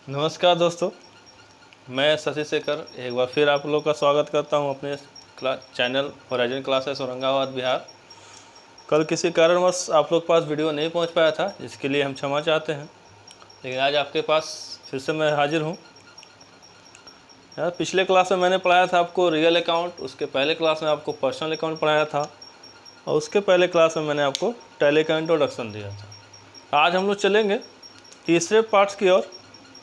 नमस्कार दोस्तों, मैं शशि शेखर एक बार फिर आप लोग का स्वागत करता हूं अपने channel horizon classes Aurangabad Bihar. कल किसी कारणवश आप लोग के पास वीडियो नहीं पहुंच पाया था, जिसके लिए हम क्षमा चाहते हैं। लेकिन आज आपके पास फिर से मैं हाजिर हूं। यार, पिछले क्लास में मैंने पढ़ाया था आपको रियल अकाउंट, उसके पहले क्लास में आपको पर्सनल अकाउंट पढ़ाया था और उसके पहले क्लास में मैंने आपको टैली का इंट्रोडक्शन दिया था। आज हम लोग चलेंगे तीसरे पार्ट्स की ओर,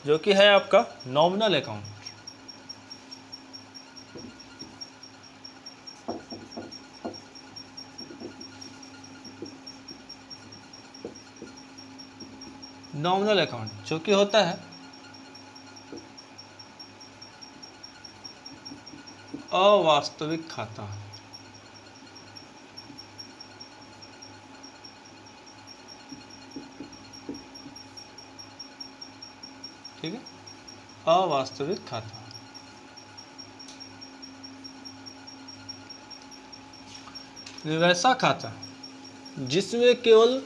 जो कि है आपका नॉमिनल अकाउंट। नॉमिनल अकाउंट जो कि होता है अवास्तविक खाता। ठीक है, अवास्तविक खाता। वैसा खाता जिसमें केवल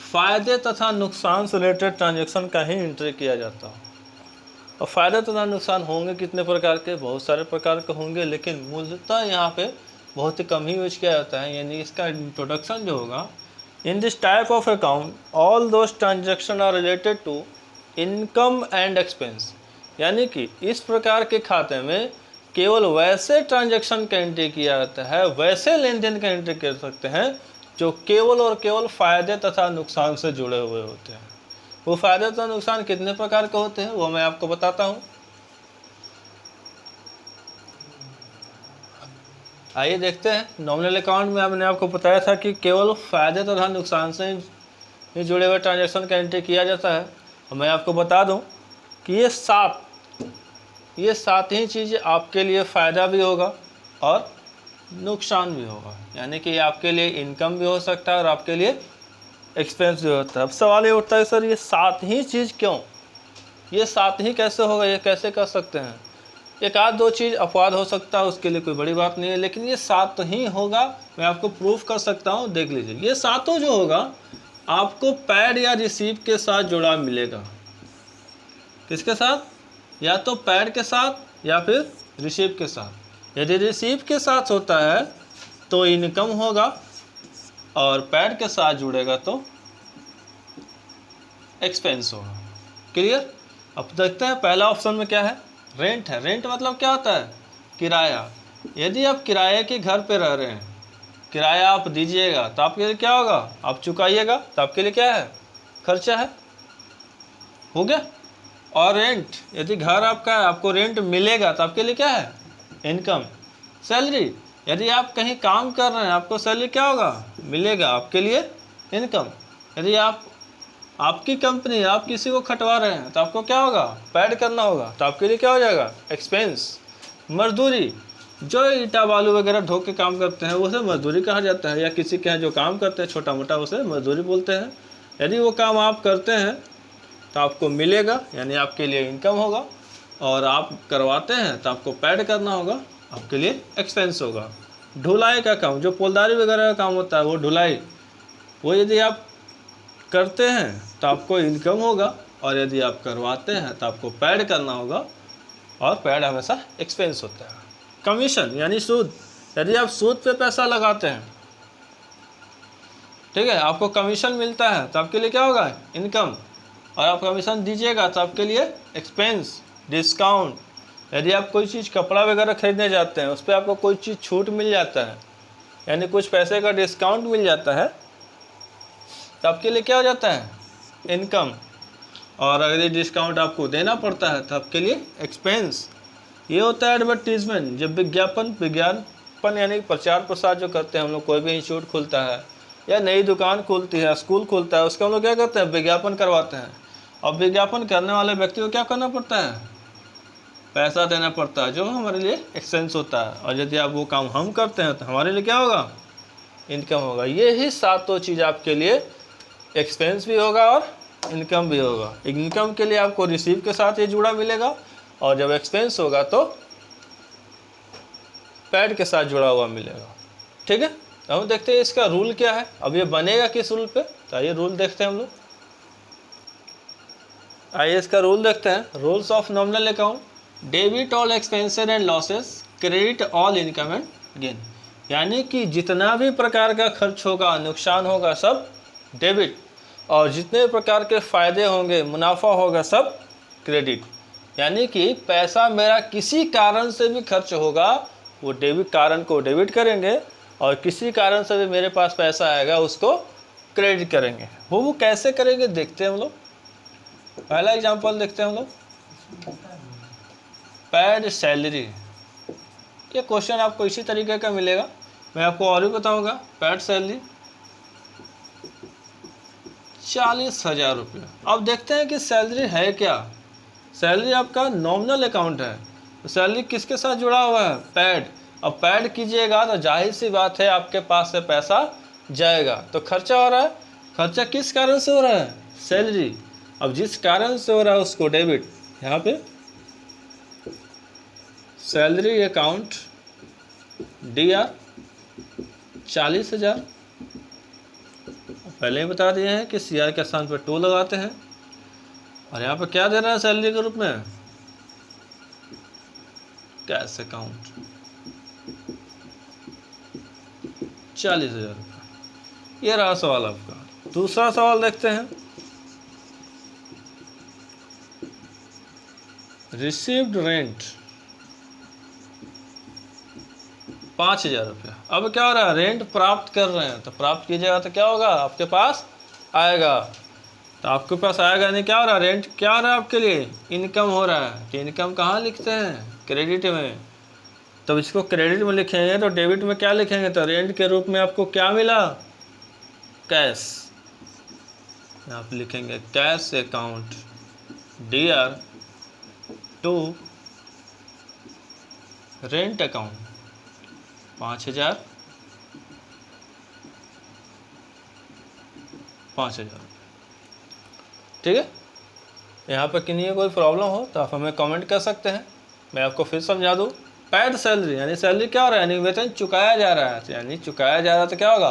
फायदे तथा नुकसान से रिलेटेड ट्रांजैक्शन का ही एंट्री किया जाता हो। और फायदे तथा नुकसान होंगे कितने प्रकार के, बहुत सारे प्रकार के होंगे, लेकिन मूलतः यहाँ पे बहुत ही कम ही यूज किया जाता है। यानी इसका इंट्रोडक्शन जो होगा, in this type of account all those transaction are related to income and expense. यानी कि इस प्रकार के खाते में केवल वैसे ट्रांजैक्शन का एंट्री किया जाता है, वैसे लेन देन का एंट्री कर सकते हैं जो केवल और केवल फायदे तथा नुकसान से जुड़े हुए होते हैं। वो फायदे तथा नुकसान कितने प्रकार के होते हैं वो मैं आपको बताता हूँ। आइए देखते हैं। नॉमिनल अकाउंट में मैंने आपको बताया था कि केवल फायदे तथा नुकसान से जुड़े हुए ट्रांजैक्शन का एंट्री किया जाता है। और मैं आपको बता दूं कि ये सात ही चीज़ें आपके लिए फ़ायदा भी होगा और नुकसान भी होगा। यानी कि आपके लिए इनकम भी हो सकता है और आपके लिए एक्सपेंस भी होता है। अब सवाल ये उठता है, सर ये सात ही चीज़ क्यों, ये सात ही कैसे होगा, ये कैसे कर सकते हैं? एक आध दो चीज़ अपवाद हो सकता है, उसके लिए कोई बड़ी बात नहीं है, लेकिन ये सात तो ही होगा। मैं आपको प्रूफ कर सकता हूँ, देख लीजिए। ये सातों जो होगा आपको पैड या रिसीव के साथ जुड़ा मिलेगा। किसके साथ? या तो पैड के साथ या फिर रिसीव के साथ। यदि रिसीव के साथ होता है तो इनकम होगा और पैड के साथ जुड़ेगा तो एक्सपेंस होगा। क्लियर? अब देखते हैं पहला ऑप्शन में क्या है। रेंट है। रेंट मतलब क्या होता है? किराया। यदि आप किराए के घर पे रह रहे हैं, किराया आप दीजिएगा तो आपके लिए क्या होगा? आप चुकाइएगा तो आपके लिए क्या है? खर्चा है। हो गया। और रेंट, यदि घर आपका है, आपको रेंट मिलेगा तो आपके लिए क्या है? इनकम। सैलरी, यदि आप कहीं काम कर रहे हैं, आपको सैलरी क्या होगा? मिलेगा, आपके लिए इनकम। यदि आपकी कंपनी, आप किसी को खटवा रहे हैं तो आपको क्या होगा? पैड करना होगा, तो आपके लिए क्या हो जाएगा? एक्सपेंस। मजदूरी, जो ईटा बालू वगैरह ढो के काम करते हैं उसे मजदूरी कहा जाता है, या किसी के यहाँ जो काम करते हैं छोटा मोटा उसे मजदूरी बोलते हैं। यदि वो काम आप करते हैं तो आपको मिलेगा, यानी आपके लिए इनकम होगा, और आप करवाते हैं तो आपको पैड करना होगा, आपके लिए एक्सपेंस होगा। ढुलाई का काम, जो पोलदारी वगैरह का काम होता है, वो ढुलाई, वो यदि आप करते हैं तो आपको इनकम होगा, और यदि आप करवाते हैं तो आपको पैड करना होगा, और पैड हमेशा एक्सपेंस होता है। कमीशन यानी सूद, यदि आप सूद पे पैसा लगाते हैं, ठीक है, आपको कमीशन मिलता है तो आपके लिए क्या होगा? इनकम। और आप कमीशन दीजिएगा तो आपके लिए एक्सपेंस। डिस्काउंट, यदि आप कोई चीज़ कपड़ा वगैरह खरीदने जाते हैं, उस पर आपको कोई चीज़ छूट मिल जाता है, यानी कुछ पैसे का डिस्काउंट मिल जाता है, तो आपके लिए क्या हो जाता है? इनकम। और अगर ये डिस्काउंट आपको देना पड़ता है तो आपके लिए एक्सपेंस। ये होता है एडवर्टीजमेंट, जब विज्ञापन यानी प्रचार प्रसार जो करते हैं हम लोग, कोई भी इंस्टीट्यूट खुलता है या नई दुकान खुलती है, स्कूल खुलता है, उसका हम लोग क्या करते हैं? विज्ञापन करवाते हैं। और विज्ञापन करने वाले व्यक्ति को क्या करना पड़ता है? पैसा देना पड़ता है, जो हमारे लिए एक्सपेंस होता है। और यदि आप वो काम हम करते हैं तो हमारे लिए क्या होगा? इनकम होगा। ये ही सातों चीज़ आपके लिए एक्सपेंस भी होगा और इनकम भी होगा। इनकम के लिए आपको रिसीव के साथ ये जुड़ा मिलेगा, और जब एक्सपेंस होगा तो पैड के साथ जुड़ा हुआ मिलेगा। ठीक है, हम देखते हैं इसका रूल क्या है। अब ये बनेगा किस रूल पे, तो ये रूल देखते हैं हम लोग। आइए इसका रूल देखते हैं। Rules of nominal account, debit all expenses and losses, credit all income and gain. यानी कि जितना भी प्रकार का खर्च होगा, नुकसान होगा, सब डेबिट, और जितने प्रकार के फ़ायदे होंगे, मुनाफा होगा, सब क्रेडिट। यानी कि पैसा मेरा किसी कारण से भी खर्च होगा, वो डेबिट कारण को डेबिट करेंगे, और किसी कारण से भी मेरे पास पैसा आएगा उसको क्रेडिट करेंगे। वो कैसे करेंगे देखते हैं हम लोग। पहला एग्जांपल देखते हैं हम लोग, पेड सैलरी। ये क्वेश्चन आपको इसी तरीके का मिलेगा, मैं आपको और भी बताऊंगा। पेड सैलरी 40,000 रुपये। अब देखते हैं कि सैलरी है क्या। सैलरी आपका नॉमिनल अकाउंट है, तो सैलरी किसके साथ जुड़ा हुआ है? पैड। अब पैड कीजिएगा तो जाहिर सी बात है आपके पास से पैसा जाएगा, तो खर्चा हो रहा है। खर्चा किस कारण से हो रहा है? सैलरी। अब जिस कारण से हो रहा है उसको डेबिट। यहाँ पे सैलरी अकाउंट DR 40,000। पहले ही बता दिए हैं कि CR के स्थान पर 2 लगाते हैं, और यहाँ पे क्या दे रहा है सैलरी के रूप में? कैश अकाउंट 40,000 रुपये। ये रहा सवाल आपका। दूसरा सवाल देखते हैं, रिसीव्ड रेंट 5,000 रुपया। अब क्या हो रहा है? रेंट प्राप्त कर रहे हैं, तो प्राप्त कीजिएगा तो क्या होगा? आपके पास आएगा। तो आपके पास आएगा नहीं, क्या हो रहा है? रेंट क्या हो रहा है आपके लिए? इनकम हो रहा है। तो इनकम कहाँ लिखते हैं? क्रेडिट में। तो इसको क्रेडिट में लिखेंगे, तो डेबिट में क्या लिखेंगे? तो रेंट के रूप में आपको क्या मिला? कैश। आप लिखेंगे cash account DR to rent account 5,000। ठीक है। यहाँ पर किन्हीं कोई प्रॉब्लम हो तो आप हमें कमेंट कर सकते हैं, मैं आपको फिर समझा दूँ। पेड सैलरी यानी सैलरी क्या हो रहा है? यानी वेतन चुकाया जा रहा है। यानी चुकाया जा रहा है तो क्या होगा?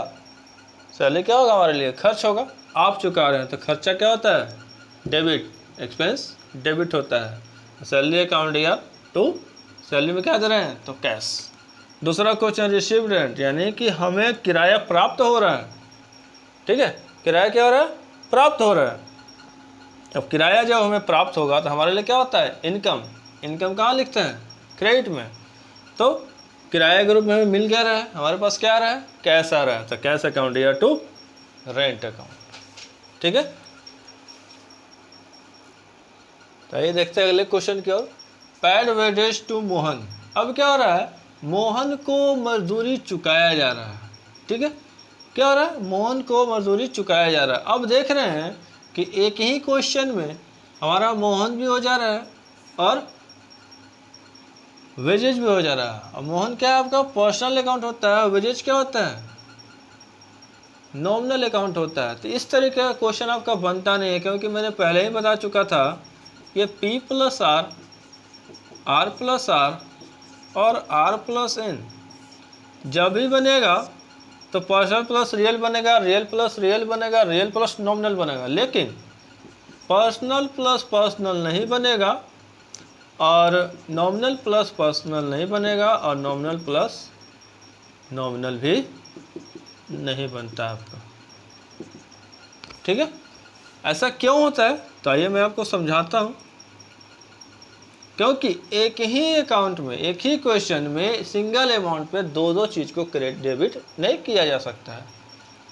सैलरी क्या होगा हमारे लिए? खर्च होगा। आप चुका रहे हैं तो खर्चा क्या होता है? डेबिट। एक्सपेंस डेबिट होता है। Salary account DR to salary में क्या दे रहे हैं? तो कैश। दूसरा क्वेश्चन, रिसीव्ड रेंट, यानी कि हमें किराया प्राप्त हो रहा है। ठीक है, किराया क्या हो रहा है? प्राप्त हो रहा है। अब किराया जब हमें प्राप्त होगा तो हमारे लिए क्या होता है? इनकम। इनकम कहाँ लिखते हैं? क्रेडिट में। तो किराया के रूप में हमें मिल क्या रहा है? हमारे पास क्या आ रहा है? कैश आ रहा है। तो cash account DR to rent account. ठीक है, तो ये देखते हैं अगले क्वेश्चन की ओर। Paid wages to Mohan. अब क्या हो रहा है? मोहन को मजदूरी चुकाया जा रहा है। ठीक है, क्या हो रहा है? मोहन को मजदूरी चुकाया जा रहा है। अब देख रहे हैं कि एक ही क्वेश्चन में हमारा मोहन भी हो जा रहा है और वेजेज भी हो जा रहा है। अब मोहन क्या है? आपका पर्सनल अकाउंट होता है, वेजेज क्या होता है? नॉमिनल अकाउंट होता है। तो इस तरीके का क्वेश्चन आपका बनता नहीं है, क्योंकि मैंने पहले ही बता चुका था, ये P+R, R+R और R+N जब भी बनेगा तो पर्सनल प्लस रियल बनेगा, रियल प्लस रियल बनेगा, रियल प्लस नॉमिनल बनेगा। लेकिन पर्सनल प्लस पर्सनल नहीं बनेगा, और नॉमिनल प्लस पर्सनल नहीं बनेगा, और नॉमिनल प्लस नॉमिनल भी नहीं बनता आपका। ठीक है, ऐसा क्यों होता है? तो आइए मैं आपको समझाता हूँ। क्योंकि एक ही अकाउंट में, एक ही क्वेश्चन में सिंगल अमाउंट पे दो दो चीज़ को क्रेडिट डेबिट नहीं किया जा सकता है।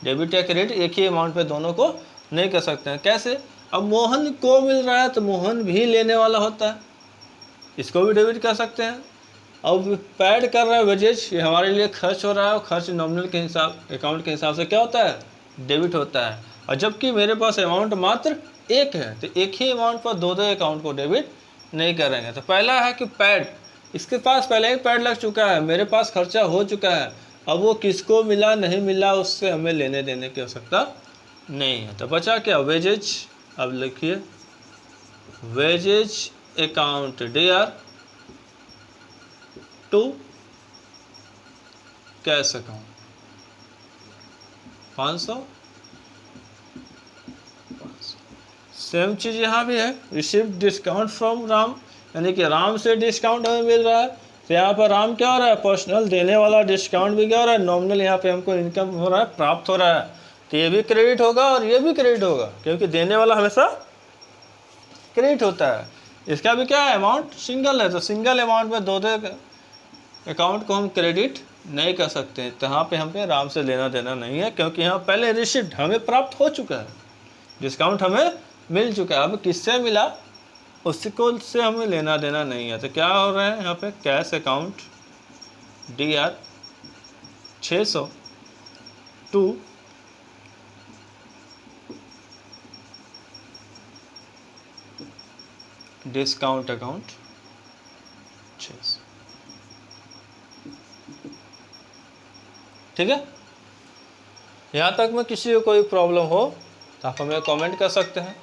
डेबिट या क्रेडिट एक ही अमाउंट पे दोनों को नहीं कर सकते हैं। कैसे? अब मोहन को मिल रहा है तो मोहन भी लेने वाला होता है, इसको भी डेबिट कर सकते हैं। अब पैड कर रहा है वेजेज, ये हमारे लिए खर्च हो रहा है, और खर्च नॉमिनल के हिसाब, अकाउंट के हिसाब से क्या होता है? डेबिट होता है। और जबकि मेरे पास अमाउंट मात्र एक है, तो एक ही अमाउंट पर दो दो अकाउंट को डेबिट नहीं करेंगे। तो पहला है कि पैड, इसके पास पहले ही पैड लग चुका है, मेरे पास खर्चा हो चुका है। अब वो किसको मिला नहीं मिला उससे हमें लेने देने की आवश्यकता नहीं है। तो बचा क्या? वेजेज। अब लिखिए wages account DR to cash account 500 same चीज़ यहाँ भी है, रिसीव डिस्काउंट फ्रॉम राम, यानी कि राम से डिस्काउंट हमें मिल रहा है। तो यहाँ पर राम क्या हो रहा है, पर्सनल देने वाला डिस्काउंट भी क्या हो रहा है, नॉमिनल यहाँ पे हमको इनकम हो रहा है, प्राप्त हो रहा है। तो ये भी क्रेडिट होगा और ये भी क्रेडिट होगा, क्योंकि देने वाला हमेशा क्रेडिट होता है। इसका भी क्या है, अमाउंट सिंगल है, तो सिंगल अमाउंट में दो अकाउंट को हम क्रेडिट नहीं कर सकते। तो यहाँ पे हमें राम से लेना देना नहीं है, क्योंकि यहाँ पहले रिसीव्ड हमें प्राप्त हो चुका है, डिस्काउंट हमें मिल चुका है। अब किससे मिला उसको से हमें लेना देना नहीं है। तो क्या हो रहा है यहाँ पे, cash account DR 600 to discount account 600। ठीक है, यहाँ तक में किसी को कोई प्रॉब्लम हो तो आप हमें कमेंट कर सकते हैं।